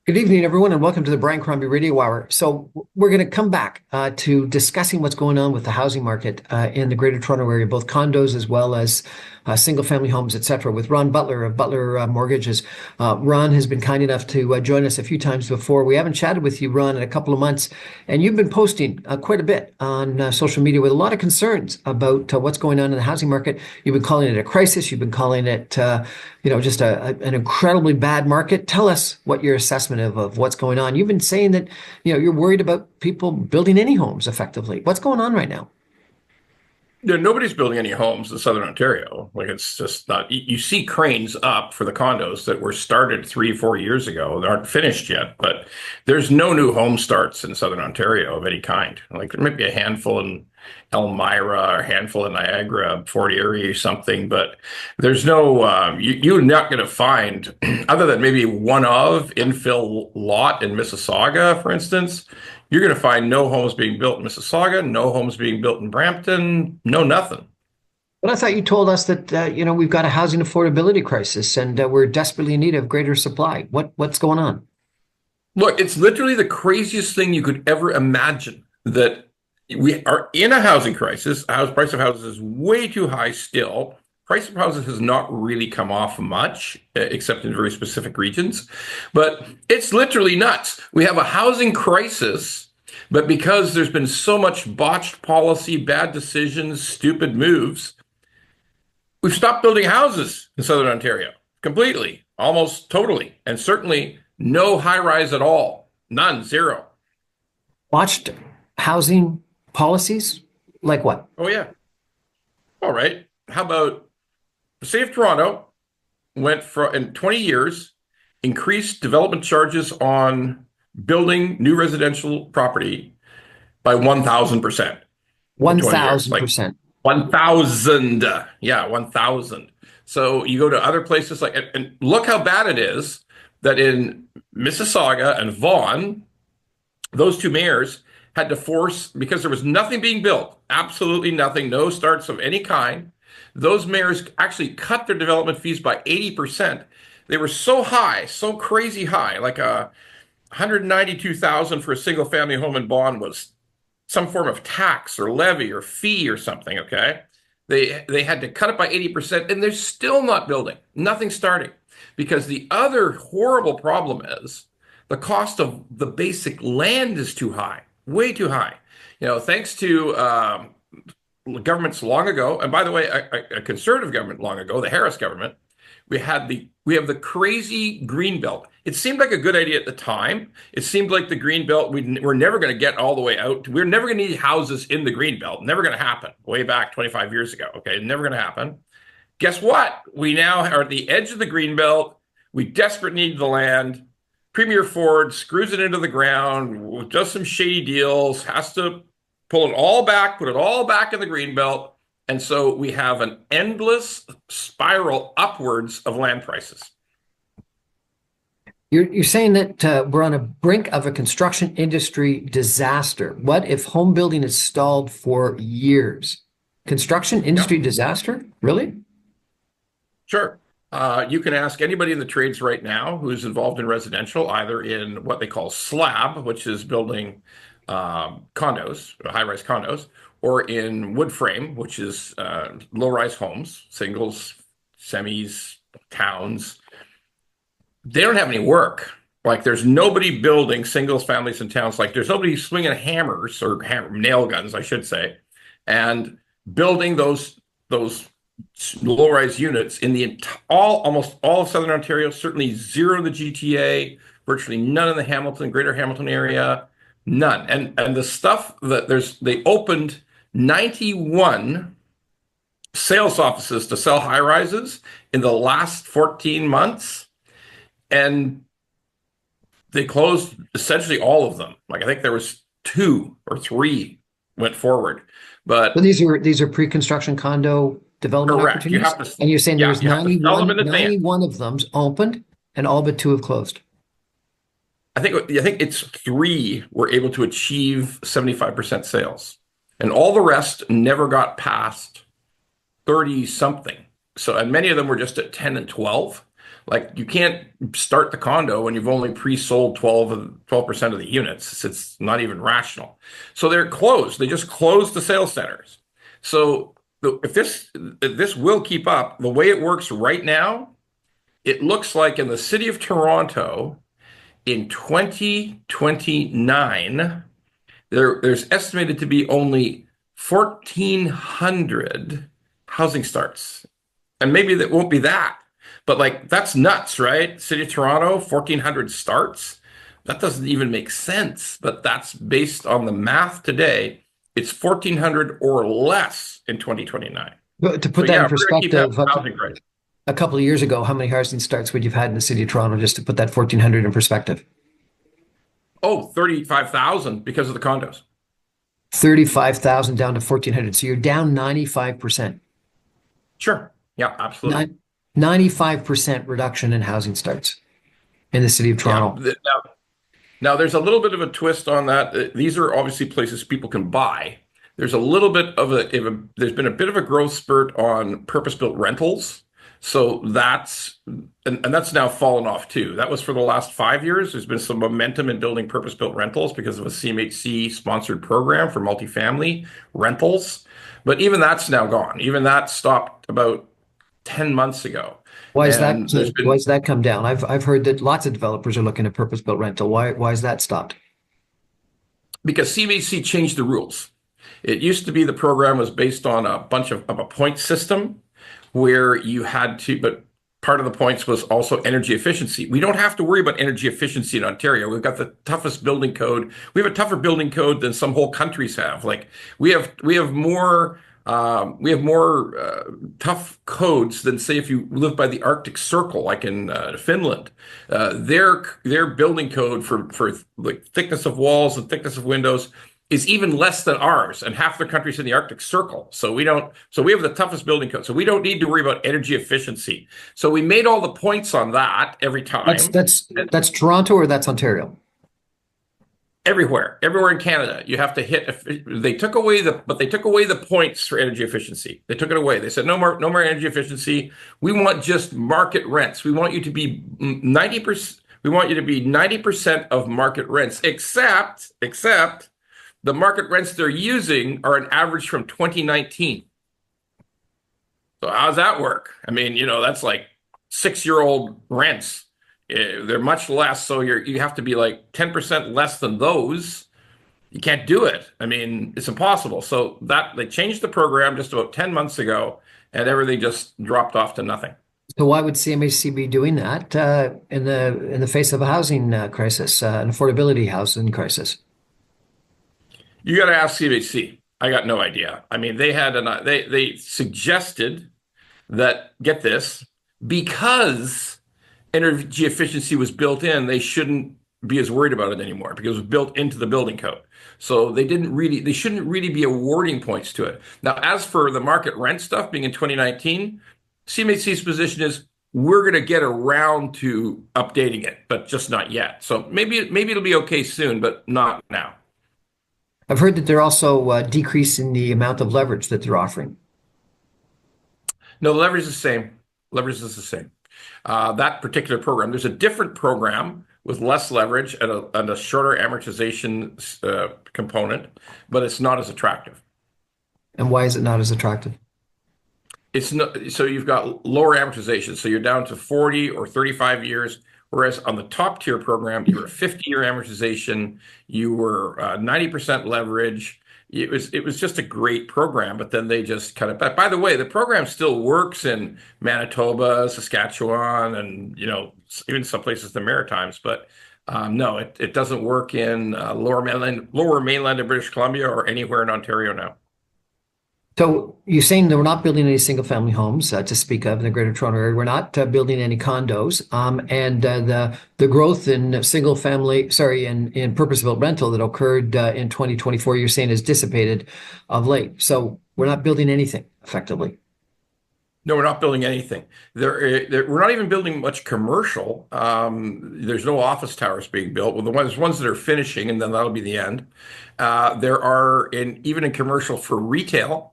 Good evening, everyone, and welcome to the Brian Crombie Radio Hour. So we're going to come back to discussing what's going on with the housing market in the Greater Toronto Area, both condos as well as single-family homes, etc., with Ron Butler of Butler Mortgages. Ron has been kind enough to join us a few times before. We haven't chatted with you, Ron, in a couple of months, and you've been posting quite a bit on social media with a lot of concerns about what's going on in the housing market. You've been calling it a crisis. You've been calling it, just an incredibly bad market. Tell us what your assessment of what's going on. You've been saying that, you're worried about people building any homes effectively. What's going on right now? Yeah, nobody's building any homes in Southern Ontario. Like it's just not. You see cranes up for the condos that were started 3, 4 years ago. They aren't finished yet, but there's no new home starts in Southern Ontario of any kind. Like there might be a handful in Elmira or a handful in Niagara, Fort Erie or something, but there's no. You're not going to find, other than maybe one of infill lot in Mississauga, for instance. You're going to find no homes being built in Mississauga, no homes being built in Brampton, no nothing. But I thought you told us that, we've got a housing affordability crisis and we're desperately in need of greater supply. What's going on? Look, it's literally the craziest thing you could ever imagine that we are in a housing crisis. House price of houses is way too high still. Price of houses has not really come off much, except in very specific regions. But it's literally nuts. We have a housing crisis, but because there's been so much botched policy, bad decisions, stupid moves, we've stopped building houses in Southern Ontario completely, almost totally, and certainly no high rise at all. None, zero. Watched housing policies? Like what? Oh, yeah. All right. How about the City of Toronto went for in 20 years, increased development charges on building new residential property by 1,000% in 20 years. Like 1,000%. 1,000. Yeah, 1,000. So you go to other places and look how bad it is that in Mississauga and Vaughan, those two mayors had to force, because there was nothing being built, absolutely nothing, no starts of any kind. Those mayors actually cut their development fees by 80%. They were so high, so crazy high, like 192,000 for a single family home in Vaughan was some form of tax or levy or fee or something, okay? They had to cut it by 80%, and they're still not building, nothing starting. Because the other horrible problem is the cost of the basic land is too high, way too high. Thanks to governments long ago, and by the way, a conservative government long ago, the Harris government, we have the crazy green belt. It seemed like a good idea at the time. It seemed like the green belt, we're never going to get all the way out. We're never going to need houses in the green belt. Never going to happen. Way back 25 years ago. Okay, never going to happen. Guess what? We now are at the edge of the green belt. We desperately need the land. Premier Ford screws it into the ground, does some shady deals, has to pull it all back, put it all back in the green belt. And so we have an endless spiral upwards of land prices. You're saying that we're on a brink of a construction industry disaster. What if home building is stalled for years? Construction industry disaster? Really? Sure. You can ask anybody in the trades right now who's involved in residential, either in what they call slab, which is building condos, high-rise condos, or in wood frame, which is low-rise homes, singles, semis, towns. They don't have any work. Like there's nobody building singles, families, and towns. Like there's nobody swinging hammers or nail guns, I should say, and building those low-rise units in the almost all of Southern Ontario, certainly zero in the GTA, virtually none in the Greater Hamilton area, none. And the stuff that they opened 91 sales offices to sell high rises in the last 14 months, and they closed essentially all of them. Like I think there was 2 or 3 went forward, but So these are pre-construction condo development correct. You opportunities? have to, And you're saying yeah, there's you have to sell them 91, in advance. 91 of them opened and all but 2 have closed. I think it's 3 were able to achieve 75% sales, and all the rest never got past 30 something. So, and many of them were just at 10 and 12. Like you can't start the condo when you've only pre-sold 12% of the units. It's not even rational. So they're closed. They just closed the sales centers. So if this will keep up, the way it works right now, it looks like in the city of Toronto in 2029, there's estimated to be only 1,400 housing starts. And maybe that won't be that. But like that's nuts, right? City of Toronto, 1,400 starts. That doesn't even make sense. But that's based on the math today. It's 1,400 or less in 2029. But to So put that yeah, in we're going to keep having perspective, housing prices. a couple of years ago, how many housing starts would you've had in the city of Toronto, just to put that 1,400 in perspective? Oh, 35,000 because of the condos. 35,000 down to 1,400. So you're down 95%. Sure. Yeah, absolutely. 95% reduction in housing starts in the city of Yeah. Toronto. Now, there's a little bit of a twist on that. These are obviously places people can buy. There's a little bit there's been a bit of a growth spurt on purpose-built rentals. So and that's now fallen off too. That was for the last 5 years. There's been some momentum in building purpose-built rentals because of a CMHC sponsored program for multifamily rentals. But even that's now gone. Even that stopped about 10 months ago. Why is that? And there's Why been has that come down? I've heard that lots of developers are looking at purpose-built rental. Why is that stopped? because CMHC changed the rules. It used to be the program was based on a bunch of a point system where you had to, but part of the points was also energy efficiency. We don't have to worry about energy efficiency in Ontario. We've got the toughest building code. We have a tougher building code than some whole countries have. Like we have more tough codes than say if you live by the Arctic Circle, like in Finland. Their building code for like thickness of walls and thickness of windows is even less than ours, and half the country's in the Arctic Circle. So we don't. So we have the toughest building code. So we don't need to worry about energy efficiency. So we made all the points on that every That's time. that's that's Toronto or that's Ontario? Everywhere in Canada, you have to hit. They took away the points for energy efficiency. They took it away. They said no more energy efficiency. We want just market rents. We want you to be 90%. We want you to be 90% of market rents, except the market rents they're using are an average from 2019. So how does that work? I mean, that's like 6-year-old rents. They're much less, so you have to be like 10% less than those. You can't do it. I mean, it's impossible. So that they changed the program just about 10 months ago, and everything just dropped off to nothing. So why would CMHC be doing that in the face of a housing crisis, an affordability housing crisis? You got to ask CHC. I got no idea. I mean, they suggested that, get this, because energy efficiency was built in, they shouldn't be as worried about it anymore because it was built into the building code. So they shouldn't really be awarding points to it. Now, as for the market rent stuff being in 2019, CMHC's position is we're going to get around to updating it, but just not yet. So maybe it'll be okay soon, but not now. I've heard that they're also decreasing the amount of leverage that they're offering. No, the leverage is the same. Leverage is the same. That particular program, there's a different program with less leverage and a shorter amortization component, but it's not as attractive. And why is it not as attractive? It's not, so you've got lower amortization, so you're down to 40 or 35 years, whereas on the top tier program, you were 50-year amortization, you were 90% leverage. It was just a great program, but then they just cut it back. By the way, the program still works in Manitoba, Saskatchewan, and even some places in the Maritimes. But no, it doesn't work in lower mainland of British Columbia or anywhere in Ontario now. So you're saying that we're not building any single-family homes to speak of in the Greater Toronto Area. We're not building any condos, and the growth in in purpose-built rental that occurred in 2024, you're saying, is dissipated of late. So we're not building anything effectively. No, we're not building anything. We're not even building much commercial. There's no office towers being built. Well, there's ones that are finishing, and then that'll be the end. There are even in commercial for retail.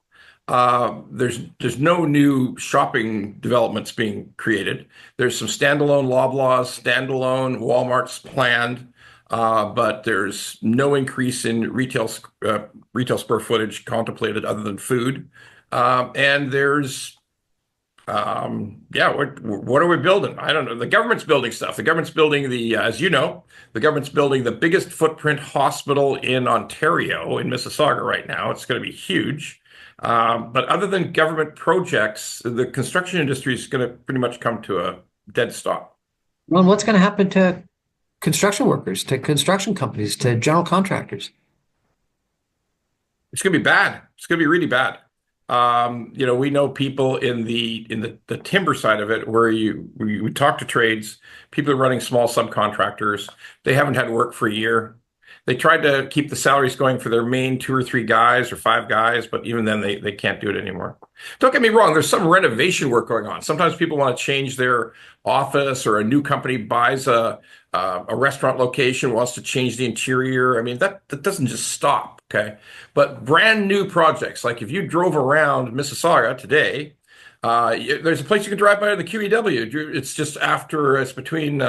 There's no new shopping developments being created. There's some standalone Loblaws, standalone Walmarts planned, but there's no increase in retail square footage contemplated other than food. And there's yeah, what are we building? I don't know. The government's building stuff. The government's building as you know, the government's building the biggest footprint hospital in Ontario, in Mississauga right now. It's going to be huge. But other than government projects, the construction industry is going to pretty much come to a dead stop. Ron, what's going to happen to construction workers, to construction companies, to general contractors? It's going to be bad. It's going to be really bad. We know people in the timber side of it where we talk to trades, people are running small subcontractors. They haven't had work for a year. They tried to keep the salaries going for their main 2 or 3 guys or 5 guys, but even then they can't do it anymore. Don't get me wrong, there's some renovation work going on. Sometimes people want to change their office, or a new company buys a restaurant location, wants to change the interior. I mean, that doesn't just stop, okay? But brand new projects, like if you drove around Mississauga today, there's a place you can drive by in the QEW. It's between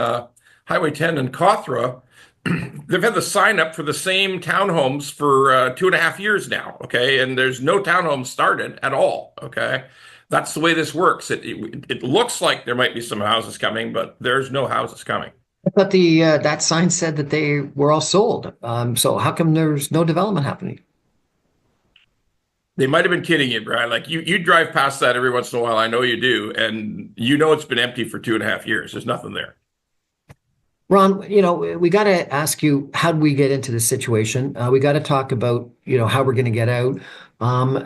Highway 10 and Cawthra. They've had the sign up for the same townhomes for 2.5 years now, okay? And there's no townhomes started at all, okay? That's the way this works. It looks like there might be some houses coming, but there's no houses coming. I thought that sign said that they were all sold. So how come there's no development happening? They might have been kidding you, Brian. Like you drive past that every once in a while. I know you do, and you know it's been empty for 2.5 years. There's nothing there. Ron, we got to ask you, how did we get into this situation? We got to talk about, how we're going to get out.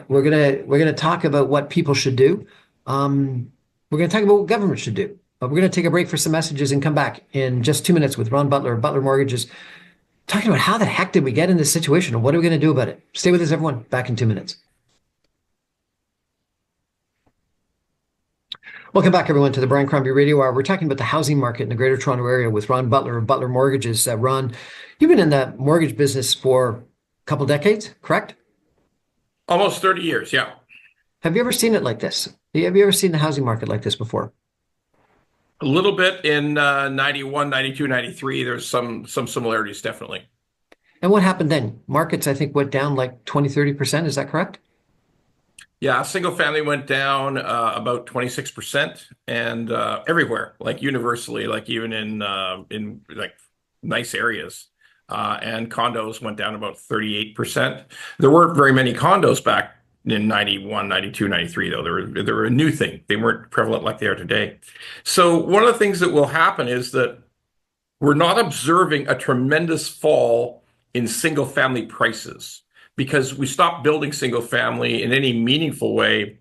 We're gonna talk about what people should do. We're going to talk about what government should do. But we're going to take a break for some messages and come back in just 2 minutes with Ron Butler, Butler Mortgages, talking about how the heck did we get in this situation and what are we going to do about it? Stay with us, everyone. Back in 2 minutes. Welcome back, everyone, to the Brian Crombie Radio Hour. We're talking about the housing market in the Greater Toronto Area with Ron Butler of Butler Mortgages. Ron, you've been in the mortgage business for a couple decades, correct? Almost 30 years, yeah. Have you ever seen it like this? Have you ever seen the housing market like this before? A little bit in 91, 92, 93. There's some similarities, definitely. And what happened then? Markets, I think, went down like 20, 30%. Is that correct? Yeah, single family went down about 26%, and everywhere, like universally, like even in like nice areas. And condos went down about 38%. There weren't very many condos back in 91, 92, 93, though. They were a new thing. They weren't prevalent like they are today. So one of the things that will happen is that we're not observing a tremendous fall in single family prices, because we stopped building single family in any meaningful way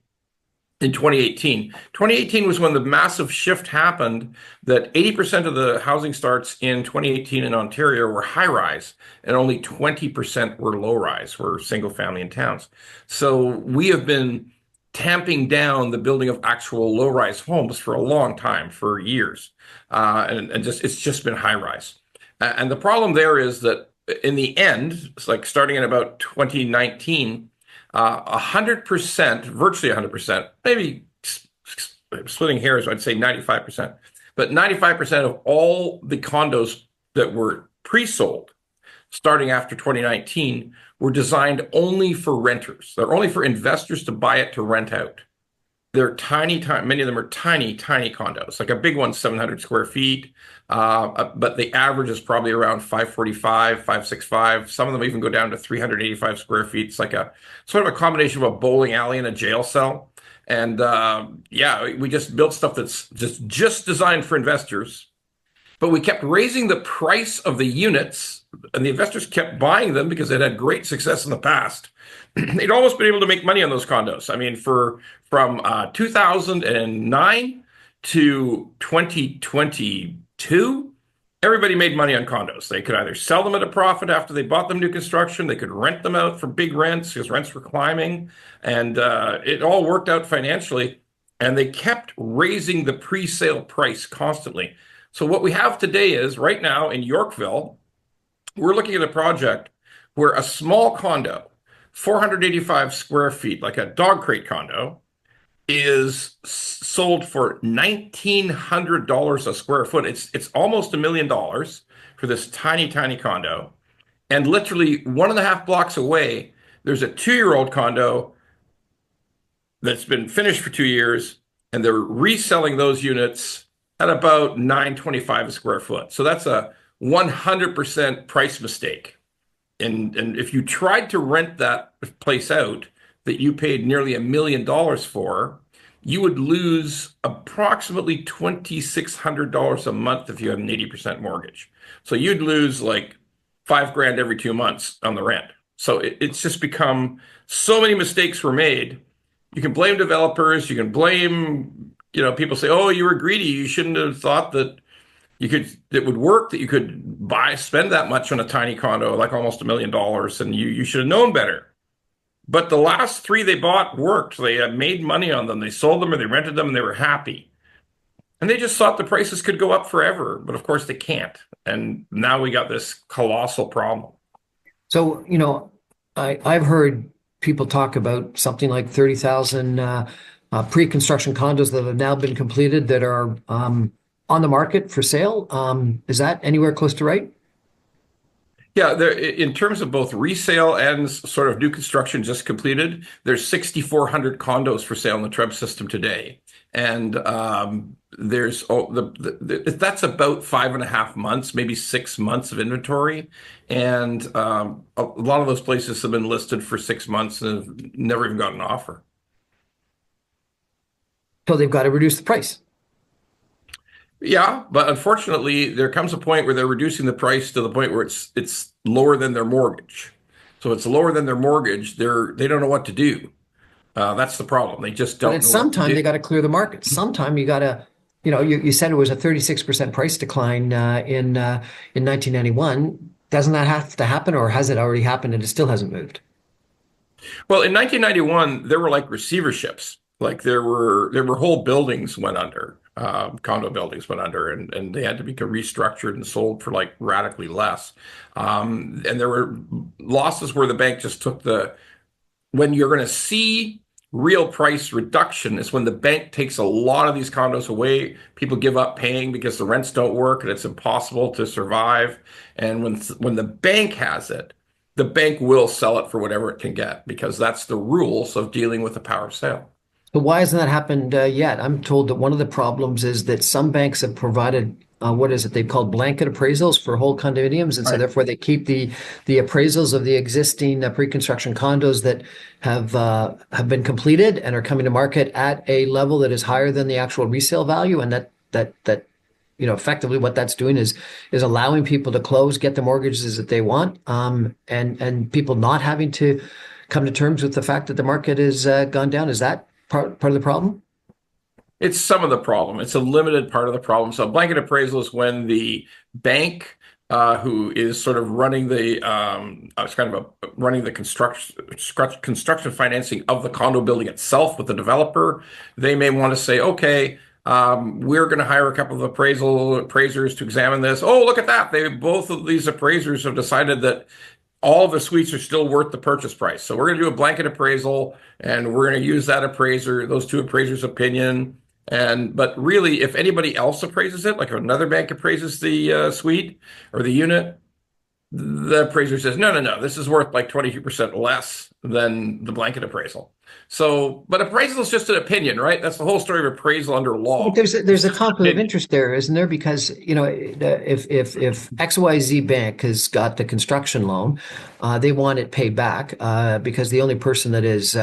in 2018. 2018 was when the massive shift happened that 80% of the housing starts in 2018 in Ontario were high rise, and only 20% were low rise, were single family in towns. So we have been tamping down the building of actual low rise homes for a long time, for years. It's just been high rise. And the problem there is that in the end, it's like starting in about 2019, 100%, virtually 100%, maybe splitting hairs, I'd say 95%, but 95% of all the condos that were pre-sold starting after 2019 were designed only for renters. They're only for investors to buy it to rent out. They're many of them are tiny condos. Like a big one's 700 square feet, but the average is probably around 545, 565. Some of them even go down to 385 square feet. It's like a sort of a combination of a bowling alley and a jail cell. And yeah, we just built stuff that's just designed for investors. But we kept raising the price of the units, and the investors kept buying them because it had great success in the past. They'd almost been able to make money on those condos. I mean, from 2009 to 2022, everybody made money on condos. They could either sell them at a profit after they bought them new construction, they could rent them out for big rents because rents were climbing, and it all worked out financially. And they kept raising the pre-sale price constantly. So what we have today is, right now in Yorkville, we're looking at a project where a small condo 485 square feet, like a dog crate condo, is sold for $1,900 a square foot. It's almost $1 million for this tiny, tiny condo. And literally 1.5 blocks away, there's a 2-year-old condo that's been finished for 2 years, and they're reselling those units at about $925 a square foot. So that's a 100% price mistake. And if you tried to rent that place out that you paid nearly $1 million for, you would lose approximately $2,600 a month if you had an 80% mortgage. So you'd lose like 5 grand every 2 months on the rent. So it's just become so many mistakes were made. You can blame developers. You can blame, people say, oh, you were greedy. You shouldn't have thought that it would work, that you could spend that much on a tiny condo, like almost $1 million, and you should have known better. But the last 3 they bought worked. They had made money on them. They sold them or they rented them and they were happy. And they just thought the prices could go up forever. But of course they can't. And now we got this colossal problem. So, I've heard people talk about something like 30,000 pre-construction condos that have now been completed that are on the market for sale. Is that anywhere close to right? Yeah, in terms of both resale and sort of new construction just completed, there's 6,400 condos for sale in the Trump system today. And that's about 5.5 months, maybe 6 months of inventory. And a lot of those places have been listed for 6 months and have never even got an offer. So they've got to reduce the price. Yeah, but unfortunately, there comes a point where they're reducing the price to the point where it's lower than their mortgage. So it's lower than their mortgage. They don't know what to do. That's the problem. They just don't But at know some what to time do. they got to clear the market. Sometime you got to, you said it was a 36% price decline in 1991. Doesn't that have to happen, or has it already happened and it still hasn't moved? Well, in 1991, there were like receiverships. Like there were whole buildings went under, condo buildings went under, and they had to be restructured and sold for like radically less. And there were losses where the bank just took when you're going to see real price reduction is when the bank takes a lot of these condos away. People give up paying because the rents don't work and it's impossible to survive. And when the bank has it, the bank will sell it for whatever it can get because that's the rules of dealing with the power of sale. So why hasn't that happened yet? I'm told that one of the problems is that some banks have provided what is it they've called blanket appraisals for whole condominiums, and so Right. therefore they keep the appraisals of the existing pre-construction condos that have been completed and are coming to market at a level that is higher than the actual resale value, and that effectively what that's doing is allowing people to close, get the mortgages that they want, and people not having to come to terms with the fact that the market has gone down. Is that part of the problem? It's some of the problem. It's a limited part of the problem. So blanket appraisal is when the bank, who is sort of running running the construction financing of the condo building itself with the developer, they may want to say, okay, we're going to hire a couple of appraisers to examine this. Oh, look at that! Both of these appraisers have decided that all the suites are still worth the purchase price. So we're going to do a blanket appraisal, and we're going to use those two appraisers' opinion. But really, if anybody else appraises it, like if another bank appraises the suite or the unit, the appraiser says, no, this is worth like 22% less than the blanket appraisal. So, but appraisal is just an opinion, right? That's the whole story of appraisal under law. But there's a conflict of interest there, isn't there? Because if XYZ Bank has got the construction loan, they want it paid back because the only person that is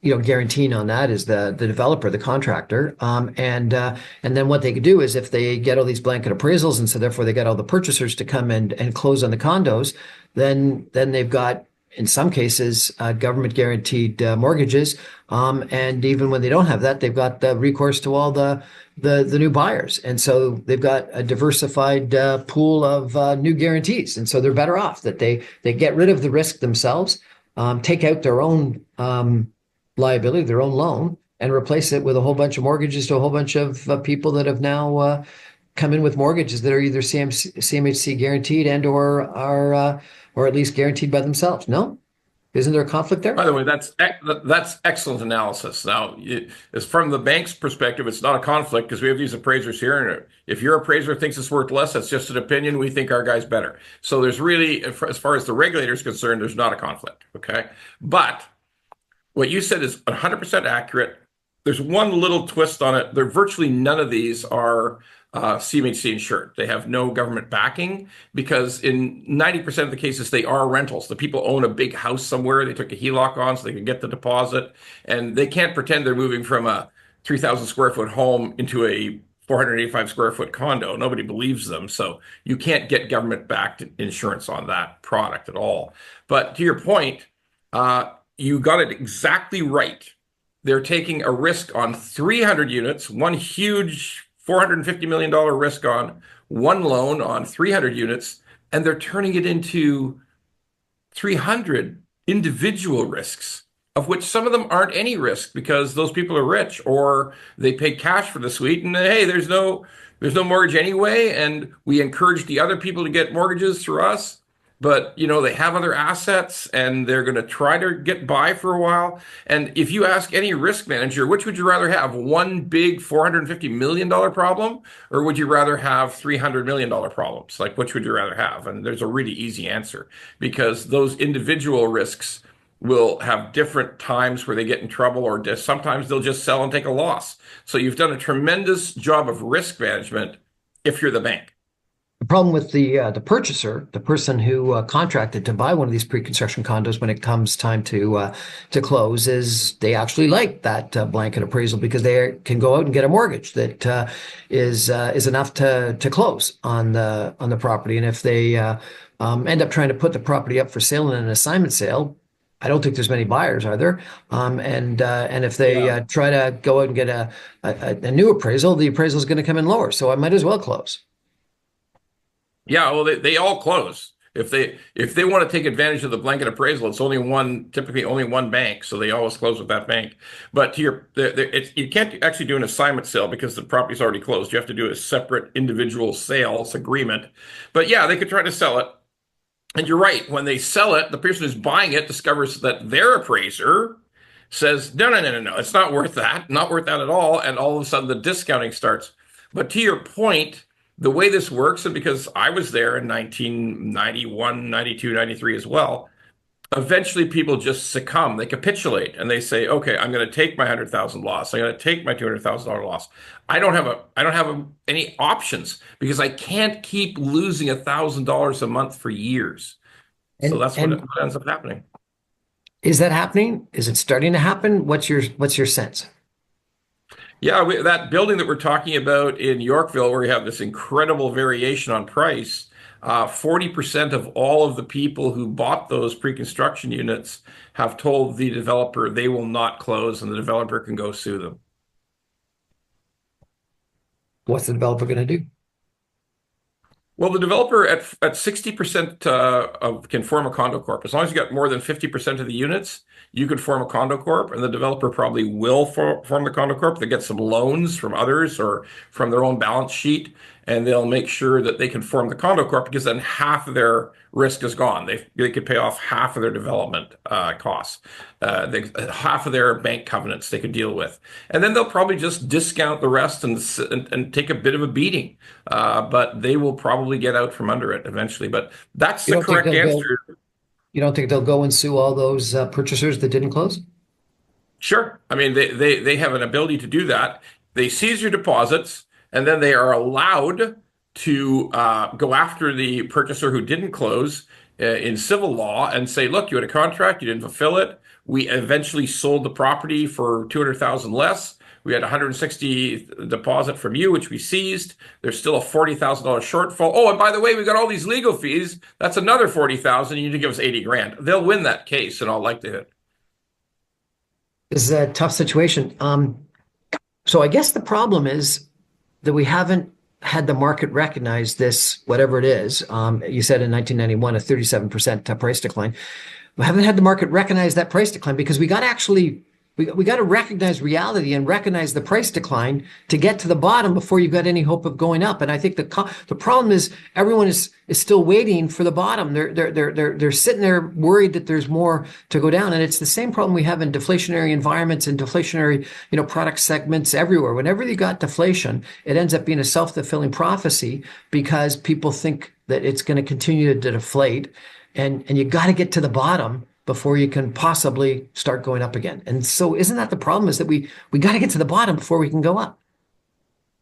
guaranteeing on that is the developer, the contractor. And then what they could do is if they get all these blanket appraisals, and so therefore they get all the purchasers to come and close on the condos, then they've got, in some cases, government guaranteed mortgages. And even when they don't have that, they've got the recourse to all the new buyers. And so they've got a diversified pool of new guarantees. And so they're better off that they get rid of the risk themselves, take out their own liability, their own loan, and replace it with a whole bunch of mortgages to a whole bunch of people that have now come in with mortgages that are either CMHC guaranteed and or are or at least guaranteed by themselves. No? Isn't there a conflict By there? the way, that's excellent analysis. Now, as from the bank's perspective, it's not a conflict because we have these appraisers here, and if your appraiser thinks it's worth less, that's just an opinion. We think our guy's better. So there's really, as far as the regulator is concerned, there's not a conflict. Okay, but what you said is 100% accurate. There's one little twist on it. There virtually none of these are CMHC insured. They have no government backing because in 90% of the cases, they are rentals. The people own a big house somewhere. They took a HELOC on so they can get the deposit, and they can't pretend they're moving from a 3,000 square foot home into a 485 square foot condo. Nobody believes them. So you can't get government backed insurance on that product at all. But to your point, you got it exactly right. They're taking a risk on 300 units, one huge $450 million risk on one loan on 300 units, and they're turning it into 300 individual risks, of which some of them aren't any risk because those people are rich or they pay cash for the suite. And hey, there's no mortgage anyway, and we encourage the other people to get mortgages through us. But they have other assets and they're going to try to get by for a while. And if you ask any risk manager, which would you rather have, one big $450 million problem, or would you rather have $300 million problems? Like, which would you rather have? And there's a really easy answer because those individual risks will have different times where they get in trouble, or sometimes they'll just sell and take a loss. So you've done a tremendous job of risk management if you're the bank. The problem with the purchaser, the person who contracted to buy one of these pre-construction condos when it comes time to close, is they actually like that blanket appraisal because they can go out and get a mortgage that is enough to close on the property. And if they end up trying to put the property up for sale in an assignment sale, I don't think there's many buyers, are there? And if they try to go out and get a new appraisal, the appraisal is going to come in lower. So I might as well close. Yeah, well, they all close. If they want to take advantage of the blanket appraisal, it's typically only one bank, so they always close with that bank. But you can't actually do an assignment sale because the property's already closed. You have to do a separate individual sales agreement. But yeah, they could try to sell it. And you're right, when they sell it, the person who's buying it discovers that their appraiser says, no, it's not worth that, not worth that at all. And all of a sudden the discounting starts. But to your point, the way this works, and because I was there in 1991, 92, 93 as well, eventually people just succumb. They capitulate and they say, okay, I'm going to take my 100,000 loss. I'm going to take my $200,000 loss. I don't have any options because I can't keep losing $1,000 a month for years. So that's what ends up happening. Is that happening? Is it starting to happen? What's your sense? Yeah, that building that we're talking about in Yorkville, where we have this incredible variation on price, 40% of all of the people who bought those pre-construction units have told the developer they will not close, and the developer can go sue them. What's the developer going to do? Well, the developer at 60% can form a condo corp. As long as you got more than 50% of the units, you could form a condo corp, and the developer probably will form the condo corp. They get some loans from others or from their own balance sheet, and they'll make sure that they can form the condo corp because then half of their risk is gone. They could pay off half of their development costs, half of their bank covenants they could deal with, and then they'll probably just discount the rest and take a bit of a beating. But they will probably get out from under it eventually. But that's the correct answer. You don't think they'll go and sue all those purchasers that didn't close? Sure. I mean, they have an ability to do that. They seize your deposits, and then they are allowed to go after the purchaser who didn't close in civil law and say, look, you had a contract, you didn't fulfill it. We eventually sold the property for $200,000 less. We had 160 deposit from you, which we seized. There's still a $40,000 shortfall. Oh, and by the way, we got all these legal fees. That's another 40,000. You need to give us 80 grand. They'll win that case in all likelihood. This is a tough situation. So I guess the problem is that we haven't had the market recognize this, whatever it is. You said in 1991, a 37% price decline. We haven't had the market recognize that price decline because we got actually we got to recognize reality and recognize the price decline to get to the bottom before you've got any hope of going up. And I think the problem is everyone is still waiting for the bottom. They're sitting there worried that there's more to go down. And it's the same problem we have in deflationary environments and deflationary, product segments everywhere. Whenever you got deflation, it ends up being a self-fulfilling prophecy because people think that it's going to continue to deflate, and you got to get to the bottom before you can possibly start going up again. And so isn't that the problem, is that we got to get to the bottom before we can go up?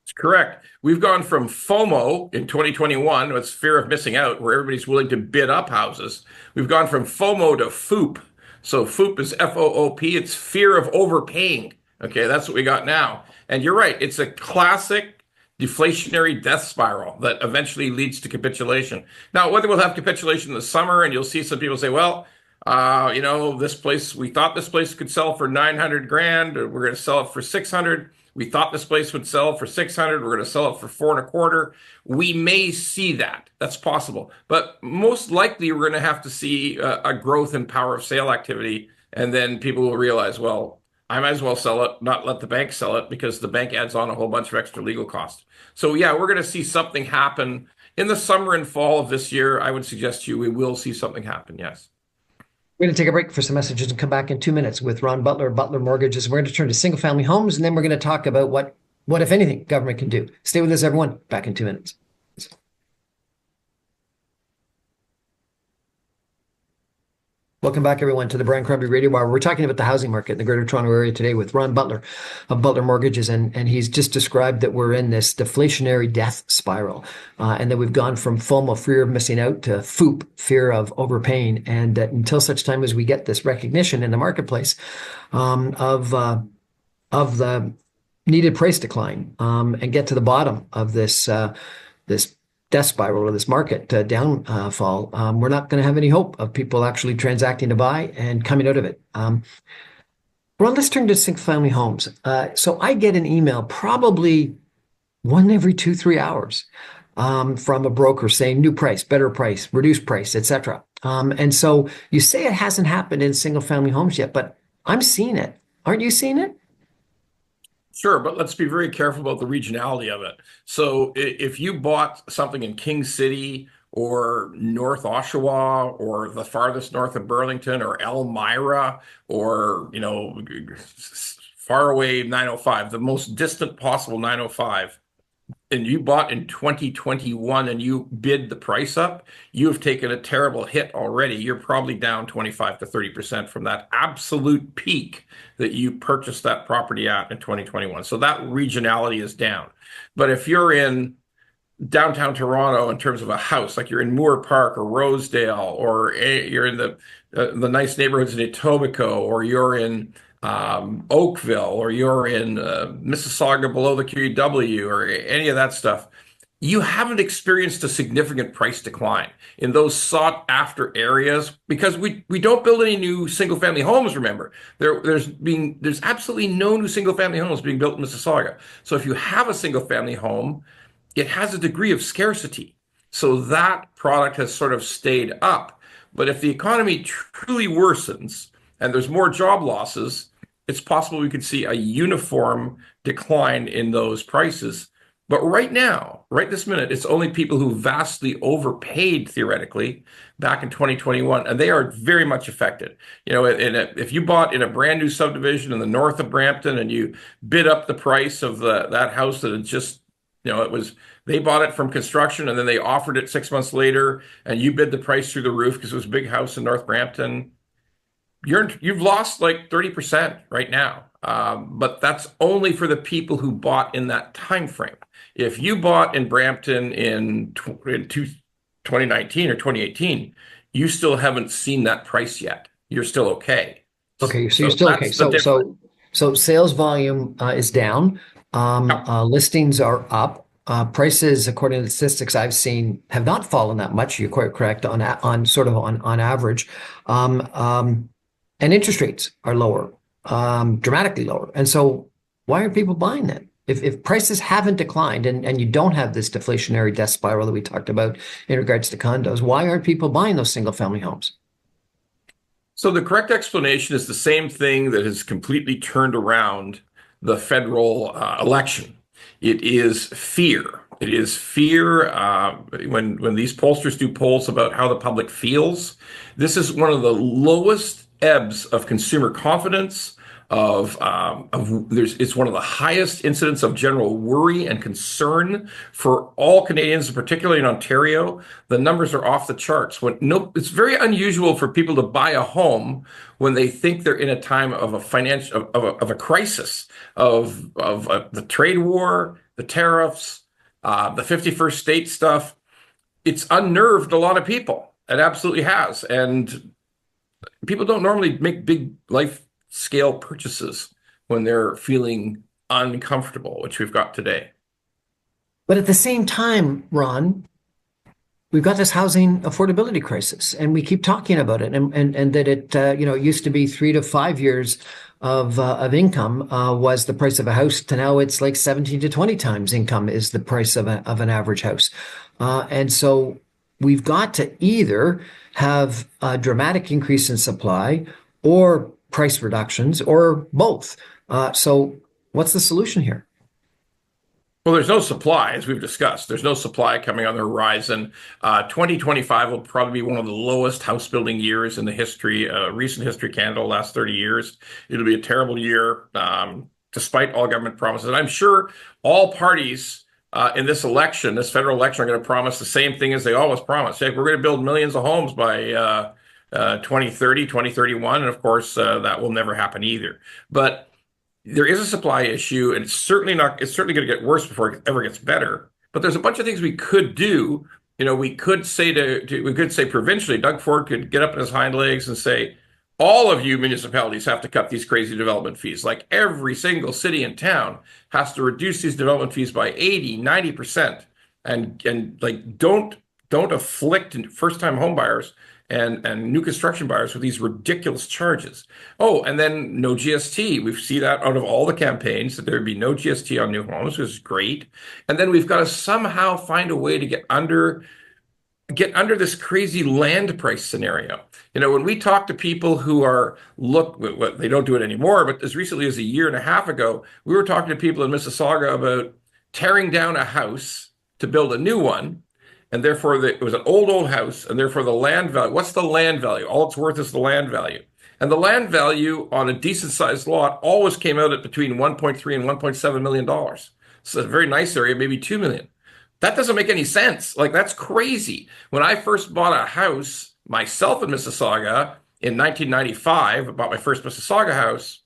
It's correct. We've gone from FOMO in 2021, with fear of missing out, where everybody's willing to bid up houses. We've gone from FOMO to FOOP. So FOOP is FOOP. It's fear of overpaying. Okay, that's what we got now. And you're right. It's a classic deflationary death spiral that eventually leads to capitulation. Now, whether we'll have capitulation in the summer, and you'll see some people say, well, this place, we thought this place could sell for 900 grand. We're going to sell it for 600. We thought this place would sell for 600. We're going to sell it for 4.25. We may see that. That's possible. But most likely, we're going to have to see a growth in power of sale activity. And then people will realize, well, I might as well sell it, not let the bank sell it, because the bank adds on a whole bunch of extra legal costs. So yeah, we're going to see something happen in the summer and fall of this year. I would suggest to you, we will see something happen. Yes. We're going to take a break for some messages and come back in 2 minutes with Ron Butler, Butler Mortgages. We're going to turn to single-family homes, and then we're going to talk about what, if anything, government can do. Stay with us, everyone. Back in 2 minutes. Welcome back, everyone, to the Brian Crombie Radio Hour. We're talking about the housing market in the Greater Toronto Area today with Ron Butler of Butler Mortgages, and he's just described that we're in this deflationary death spiral, and that we've gone from FOMO, fear of missing out, to FOOP, fear of overpaying, and until such time as we get this recognition in the marketplace of the needed price decline, and get to the bottom of this death spiral, or this market downfall, we're not going to have any hope of people actually transacting to buy and coming out of it. Well, let's turn to single-family homes. So I get an email probably one every 2-3 hours from a broker saying new price, better price, reduced price, etc. And so you say it hasn't happened in single-family homes yet, but I'm seeing it. Aren't you seeing it? Sure, but let's be very careful about the regionality of it. So if you bought something in King City or North Oshawa or the farthest north of Burlington or Elmira or, far away 905, the most distant possible 905, and you bought in 2021 and you bid the price up, you have taken a terrible hit already. You're probably down 25 to 30% from that absolute peak that you purchased that property at in 2021. So that regionality is down. But if you're in downtown Toronto in terms of a house, like you're in Moore Park or Rosedale, or you're in the nice neighborhoods in Etobicoke, or you're in Oakville, or you're in Mississauga below the QEW, or any of that stuff, you haven't experienced a significant price decline in those sought after areas, because we don't build any new single family homes. Remember, there's absolutely no new single family homes being built in Mississauga. So if you have a single family home, it has a degree of scarcity. So that product has sort of stayed up. But if the economy truly worsens and there's more job losses, it's possible we could see a uniform decline in those prices. But right now, right this minute, it's only people who vastly overpaid, theoretically, back in 2021, and they are very much affected. If you bought in a brand new subdivision in the north of Brampton and you bid up the price of that house that had just, they bought it from construction and then they offered it 6 months later, and you bid the price through the roof because it was a big house in North Brampton, you've lost like 30% right now. But that's only for the people who bought in that time frame. If you bought in Brampton in 2019 or 2018, you still haven't seen that price yet. You're still okay. Okay, so you're still okay. So sales volume is down. Listings are up. Prices, according to the statistics I've seen, have not fallen that much. You're quite correct on average. And interest rates are lower, dramatically lower. And so why aren't people buying that? If prices haven't declined and you don't have this deflationary death spiral that we talked about in regards to condos, why aren't people buying those single family homes? So the correct explanation is the same thing that has completely turned around the federal election. It is fear. It is fear. When these pollsters do polls about how the public feels, this is one of the lowest ebbs of consumer confidence. It's one of the highest incidents of general worry and concern for all Canadians, particularly in Ontario. The numbers are off the charts. It's very unusual for people to buy a home when they think they're in a time of a financial of a crisis of the trade war, the tariffs, the 51st state stuff. It's unnerved a lot of people. It absolutely has, and people don't normally make big life scale purchases when they're feeling uncomfortable, which we've got today. But at the same time, Ron, we've got this housing affordability crisis, and we keep talking about it, and that it used to be 3 to 5 years of income was the price of a house. To now it's like 17 to 20 times income is the price of an average house, and so we've got to either have a dramatic increase in supply or price reductions or both. So what's the solution here? Well, there's no supply, as we've discussed. There's no supply coming on the horizon. 2025 will probably be one of the lowest house building years in the recent history of Canada, last 30 years. It'll be a terrible year, despite all government promises. And I'm sure all parties in this election, this federal election, are going to promise the same thing as they always promise. Hey, we're going to build millions of homes by 2030, 2031. And of course, that will never happen either. But there is a supply issue, and it's certainly going to get worse before it ever gets better. But there's a bunch of things we could do. We could say provincially, Doug Ford could get up on his hind legs and say, all of you municipalities have to cut these crazy development fees. Like every single city and town has to reduce these development fees by 80, 90%. And like don't afflict first-time home buyers and new construction buyers with these ridiculous charges. Oh, and then no GST. We see that out of all the campaigns, that there would be no GST on new homes, which is great. And then we've got to somehow find a way to get under this crazy land price scenario. When we talk to people who they don't do it anymore, but as recently as a year and a half ago, we were talking to people in Mississauga about tearing down a house to build a new one. And therefore, it was an old house, and therefore the land value. What's the land value? All it's worth is the land value. And the land value on a decent sized lot always came out at between 1.3 and 1.7 million dollars. So a very nice area, maybe 2 million. That doesn't make any sense. Like, that's crazy. When I first bought a house myself in Mississauga in 1995, I bought my first Mississauga house,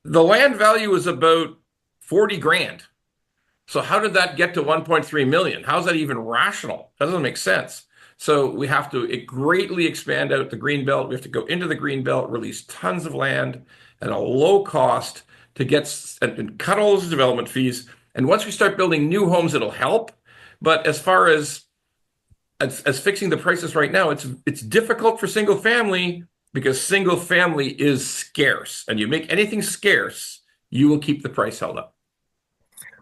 the land value was about 40 grand. So how did that get to 1.3 million? How is that even rational? That doesn't make sense. So we have to greatly expand out the green belt. We have to go into the green belt, release tons of land at a low cost to get and cut all those development fees. And once we start building new homes, it'll help. But as far as fixing the prices right now, it's difficult for single family because single family is scarce. And you make anything scarce, you will keep the price held up.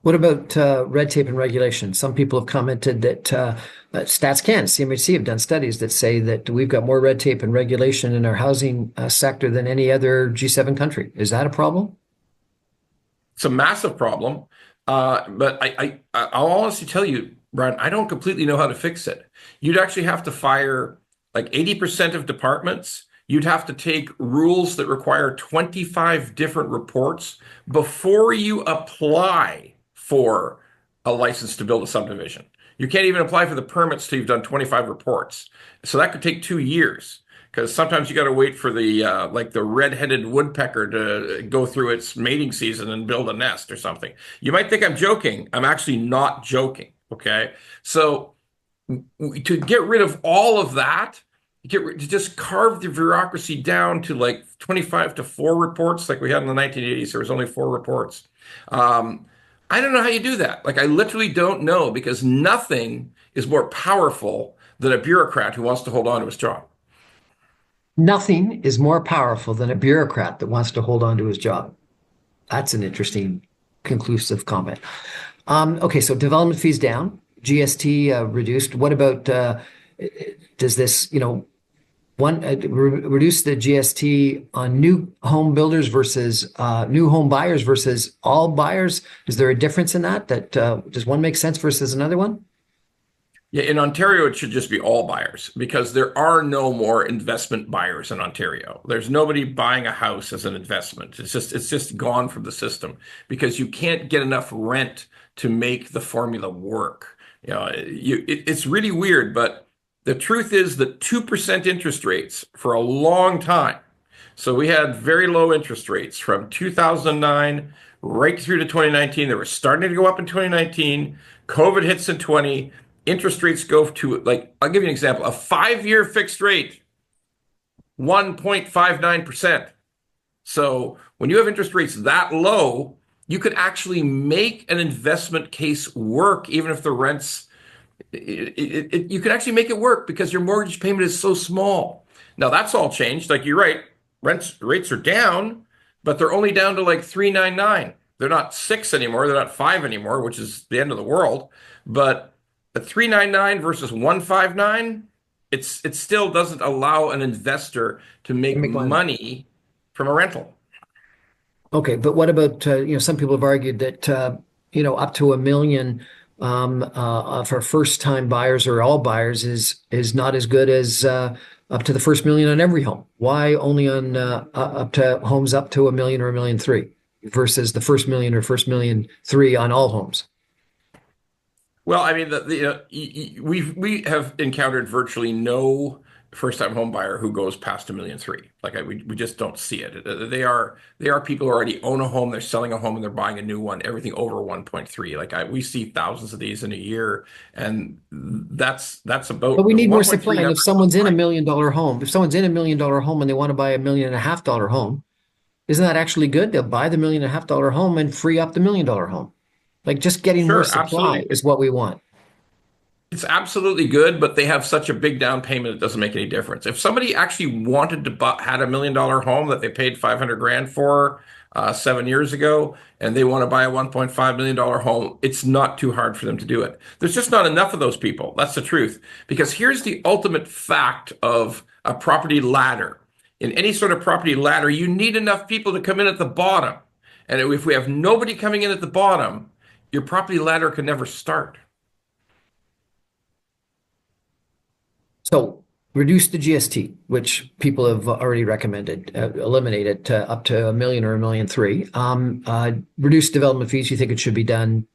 What about red tape and regulation? Some people have commented that Stats Can, CMHC have done studies that say that we've got more red tape and regulation in our housing sector than any other G7 country. Is that a problem? It's a massive problem. But I'll honestly tell you, Brian, I don't completely know how to fix it. You'd actually have to fire like 80% of departments. You'd have to take rules that require 25 different reports before you apply for a license to build a subdivision. You can't even apply for the permits till you've done 25 reports. So that could take 2 years, because sometimes you got to wait for the red-headed woodpecker to go through its mating season and build a nest or something. You might think I'm joking. I'm actually not joking. Okay. So to get rid of all of that, to just carve the bureaucracy down to like 25 to 4 reports like we had in the 1980s. There was only 4 reports. I don't know how you do that. Like, I literally don't know, because nothing is more powerful than a bureaucrat who wants to hold on to his job. Nothing is more powerful than a bureaucrat that wants to hold on to his job. That's an interesting conclusive comment. Okay, so development fees down, GST reduced. What about, does this, Reduce the GST on new home builders versus new home buyers versus all buyers. Is there a difference in that? Does one make sense versus another one? Yeah, in Ontario, it should just be all buyers because there are no more investment buyers in Ontario. There's nobody buying a house as an investment. It's just gone from the system because you can't get enough rent to make the formula work. It's really weird, but the truth is that 2% interest rates for a long time. So we had very low interest rates from 2009 right through to 2019. They were starting to go up in 2019. COVID hits in 20. Interest rates go to, like, I'll give you an example. A 5-year fixed rate, 1.59%. So when you have interest rates that low, you could actually make an investment case work, even if the rents, you could actually make it work because your mortgage payment is so small. Now that's all changed. Like you're right, rates are down, but they're only down to like 3.99. They're not 6 anymore. They're not 5 anymore, which is the end of the world. But at 3.99 versus 1.59, it still doesn't allow an investor to make Make one. money from a rental. Okay, but what about some people have argued that up to 1 million for first-time buyers or all buyers is not as good as up to the first million on every home. Why only on up to homes up to 1 million or 1.3 million versus the first million or first 1.3 million on all homes? Well, I mean, we have encountered virtually no first-time home buyer who goes past 1.3 million. Like we just don't see it. They are people who already own a home, they're selling a home, and they're buying a new one. Everything over 1.3. We see thousands of these in a year, and that's But about we the need more 1.3 supply. And number if is someone's in a fine. $1 million home, if someone's in $1 million home and they want to buy $1.5 million home, isn't that actually good? They'll buy the $1.5 million home and free up the $1 million home. Like just getting more Sure, supply absolutely. is what we want. It's absolutely good, but they have such a big down payment, it doesn't make any difference. If somebody actually wanted to buy, had $1 million home that they paid 500 grand for 7 years ago, and they want to buy a $1.5 million home, it's not too hard for them to do it. There's just not enough of those people. That's the truth. Because here's the ultimate fact of a property ladder. In any sort of property ladder, you need enough people to come in at the bottom. And if we have nobody coming in at the bottom, your property ladder can never start. So reduce the GST, which people have already recommended, eliminate it to up to 1 million or 1.3 million. Reduce development fees. You think it should be done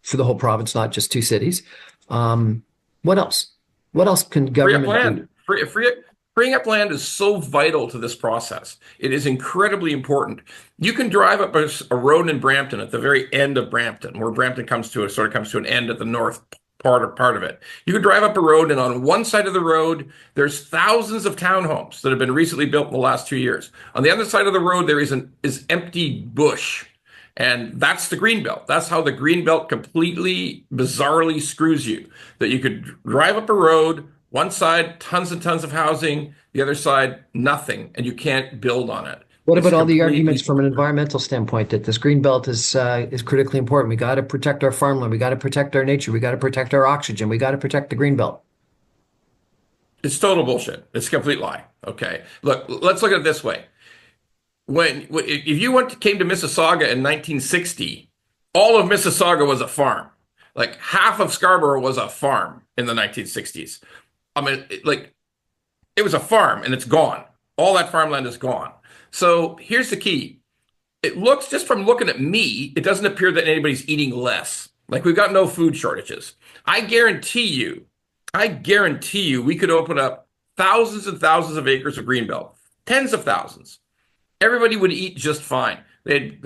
for the whole province, not just two cities. What else? What else can Free up government do? land. Freeing up land is so vital to this process. It is incredibly important. You can drive up a road in Brampton at the very end of Brampton, where Brampton comes to an end at the north part of it. You can drive up a road, and on one side of the road, there's thousands of townhomes that have been recently built in the last 2 years. On the other side of the road, there is empty bush. And that's the green belt. That's how the green belt completely bizarrely screws you. That you could drive up a road, one side, tons and tons of housing, the other side, nothing, and you can't build on it. What It's about all the arguments completely. from an environmental standpoint that this green belt is critically important? We got to protect our farmland. We got to protect our nature. We got to protect our oxygen. We got to protect the green belt. It's total bullshit. It's a complete lie. Okay. Look, let's look at it this way. If you came to Mississauga in 1960, all of Mississauga was a farm. Like half of Scarborough was a farm in the 1960s. I mean, it was a farm and it's gone. All that farmland is gone. So here's the key. It looks, just from looking at me, it doesn't appear that anybody's eating less. Like we've got no food shortages. I guarantee you, we could open up thousands and thousands of acres of greenbelt, tens of thousands. Everybody would eat just fine. They'd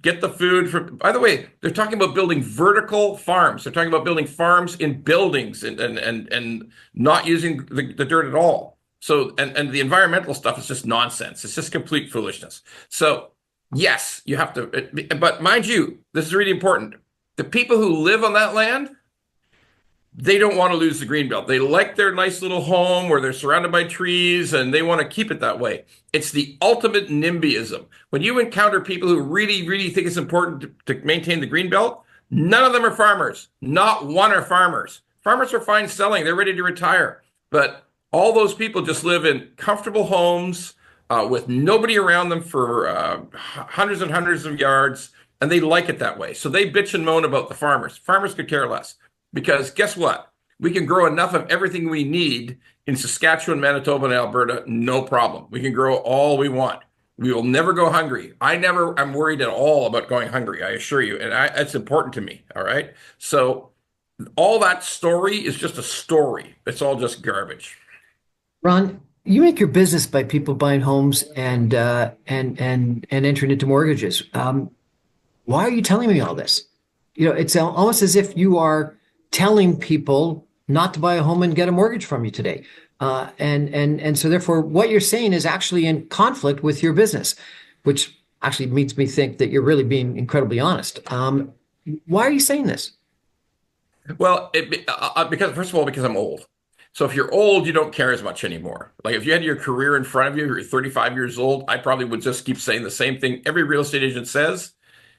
get the food from. By the way, they're talking about building vertical farms. They're talking about building farms in buildings and not using the dirt at all. So and the environmental stuff is just nonsense. It's just complete foolishness. So yes, you have to, but mind you, this is really important. The people who live on that land, they don't want to lose the green belt. They like their nice little home where they're surrounded by trees and they want to keep it that way. It's the ultimate NIMBYism. When you encounter people who really, really think it's important to maintain the green belt, none of them are farmers. Not one are farmers. Farmers are fine selling. They're ready to retire. But All those people just live in comfortable homes with nobody around them for hundreds and hundreds of yards, and they like it that way. So they bitch and moan about the farmers. Farmers could care less because guess what? We can grow enough of everything we need in Saskatchewan, Manitoba, and Alberta, no problem. We can grow all we want. We will never go hungry. I'm worried at all about going hungry, I assure you. And it's important to me. All right. So all that story is just a story. It's all just garbage. Ron, you make your business by people buying homes and entering into mortgages. Why are you telling me all this? It's almost as if you are telling people not to buy a home and get a mortgage from you today. And so therefore what you're saying is actually in conflict with your business, which actually makes me think that you're really being incredibly honest. Why are you saying this? Well, because first of all, because I'm old. So if you're old, you don't care as much anymore. Like if you had your career in front of you, you're 35 years old, I probably would just keep saying the same thing every real estate agent says.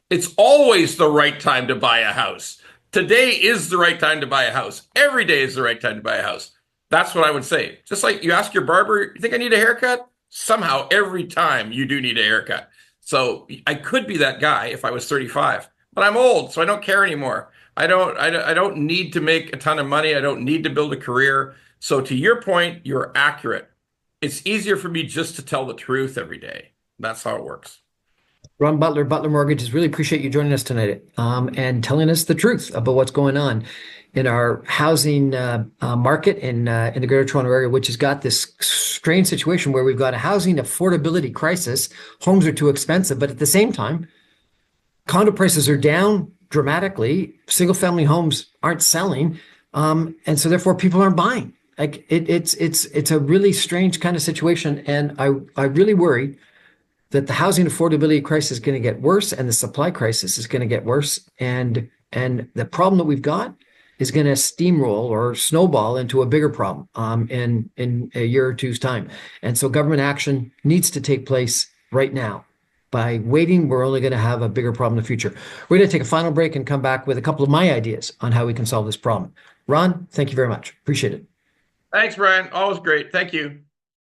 It's always the right time to buy a house. Today is the right time to buy a house. Every day is the right time to buy a house. That's what I would say. Just like you ask your barber, you think I need a haircut? Somehow, every time you do need a haircut. So I could be that guy if I was 35, but I'm old, so I don't care anymore. I don't need to make a ton of money. I don't need to build a career. So to your point, you're accurate. It's easier for me just to tell the truth every day. That's how it works. Ron Butler, Butler Mortgages, really appreciate you joining us tonight and telling us the truth about what's going on in our housing market in the Greater Toronto Area, which has got this strange situation where we've got a housing affordability crisis. Homes are too expensive, but at the same time, condo prices are down dramatically. Single family homes aren't selling, and so therefore people aren't buying. Like it's a really strange kind of situation, and I really worry that the housing affordability crisis is going to get worse and the supply crisis is going to get worse. And the problem that we've got is going to steamroll or snowball into a bigger problem in a year or two's time. And so government action needs to take place right now. By waiting, we're only going to have a bigger problem in the future. We're going to take a final break and come back with a couple of my ideas on how we can solve this problem. Ron, thank you very much. Appreciate it. Thanks, Brian. Always great. Thank you.